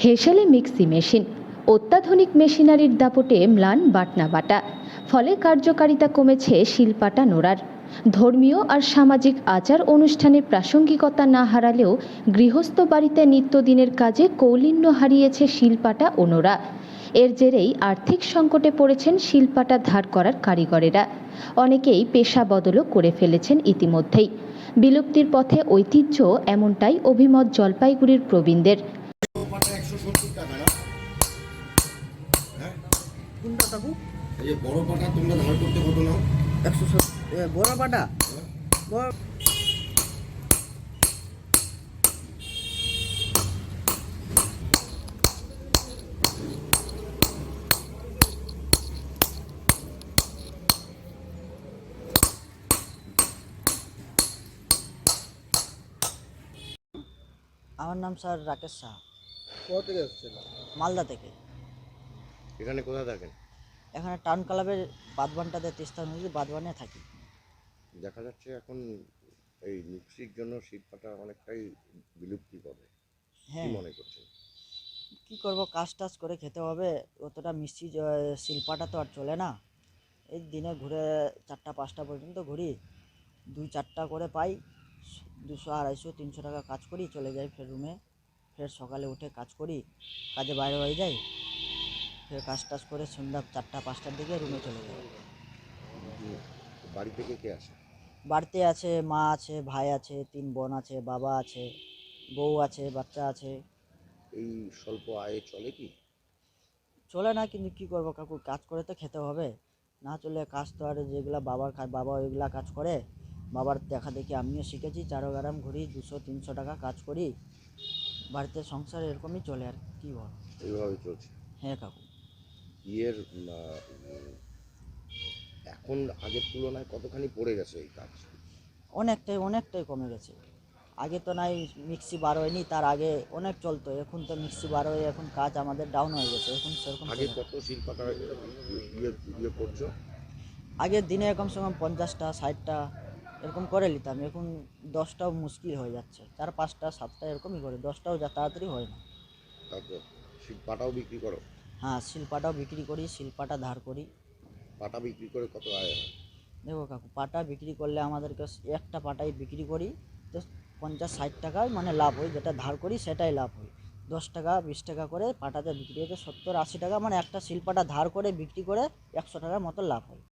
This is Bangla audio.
হেসেলে মিক্সি মেশিন অত্যাধুনিক মেশিনারির দাপটে ম্লান বাটনা বাটা, ফলে কার্যকারিতা কমেছে শিলপাটা নোড়ার। ধর্মীয় আর সামাজিক আচার অনুষ্ঠানের প্রাসঙ্গিকতা না হারালেও গৃহস্থ বাড়িতে নিত্যদিনের কাজে কৌলিন্য হারিয়েছে শিলপাটা ও নোড়া। এর জেরেই আর্থিক সংকটে পড়েছেন শিলপাটা ধার করার কারিগরেরা। অনেকেই পেশা বদলও করে ফেলেছেন ইতিমধ্যেই। বিলুপ্তির পথে ঐতিহ্য, এমনটাই অভিমত জলপাইগুড়ির প্রবীণদের। কোনটা কাকু? এই যে বড় পাটা তোমরা ধার করতে কত নাও? 170 বড় পাটা। বড় আমার নাম স্যার রাকেশ সাহা, কোথা থেকে আসছেন? মালদা থেকে। এখানে কোথায় থাকেন? এখানে টাউন ক্লাবের বাদবানটাতে তিস্তা নদীর বাদবানে থাকি। দেখা যাচ্ছে এখন এই মিক্সির জন্য শিলপাটা অনেকটাই বিলুপ্তি পাবে। কি হ্যাঁ, মনে করছেন? কি করব, কাজ টাজ করে খেতে হবে। অতটা মিষ্টি শিল্পাটা তো আর চলে না। এই দিনে ঘুরে 4টা 5টা পর্যন্ত ঘুরি, 2-4টা করে পাই, 200 250 300 টাকা কাজ করি, চলে যাই ফের রুমে। ফের সকালে উঠে কাজ করি, কাজে বাইরে হয়ে যাই, ফের কাজ টাজ করে সন্ধ্যা 4টা 5টার দিকে রুমে চলে যাই। বাড়ি থেকে কে আসে? বাড়িতে আছে মা আছে, ভাই আছে, 3 বোন আছে, বাবা আছে, বউ আছে, বাচ্চা আছে। এই স্বল্প আয়ে চলে কি? চলে না, কিন্তু কি করব কাকু, কাজ করে তো খেতে হবে। না চলে কাজ তো আর যেগুলা বাবার খায়, বাবা ওইগুলা কাজ করে। বাবার দেখা দেখি আমিও শিখেছি, চারো গ্রাম ঘুরি, 200-300 টাকা কাজ করি। বাড়িতে সংসার এরকমই চলে, আর কি বল। এইভাবে চলছে। হ্যাঁ কাকু, ইয়ের এখন আগের তুলনায় কতখানি পড়ে গেছে এই কাজ? অনেকটাই কমে গেছে। আগে তো নাই মিক্সি বার হয়নি, তার আগে অনেক চলতো। এখন তো মিক্সি বার হয়ে এখন কাজ আমাদের ডাউন হয়ে গেছে, এখন সেরকম আগে চলে না। কত শিলপাটা ইয়ে করছো? আগে দিনে কমসে কম 50টা 60টা এরকম করে নিতাম। এখন 10টাও মুশকিল হয়ে যাচ্ছে, 4-5টা 7টা এরকমই করে, 10টাও যা তাড়াতাড়ি হয় না। তারপর শিলপাটাও বিক্রি করো? হ্যাঁ, শিলপাটাও বিক্রি করি, শিলপাটা ধার করি। পাটা বিক্রি করে কত আয় হয়? দেখো কাকু, পাটা বিক্রি করলে আমাদেরকে একটা পাটাই বিক্রি করি তো 50-60 টাকায় মানে লাভ হয়। যেটা ধার করি সেটাই লাভ হয়। 10 টাকা 20 টাকা করে পাটাতে বিক্রি হতে 70-80 টাকা, মানে একটা শিলপাটা ধার করে বিক্রি করে 100 টাকার মতো লাভ হয়।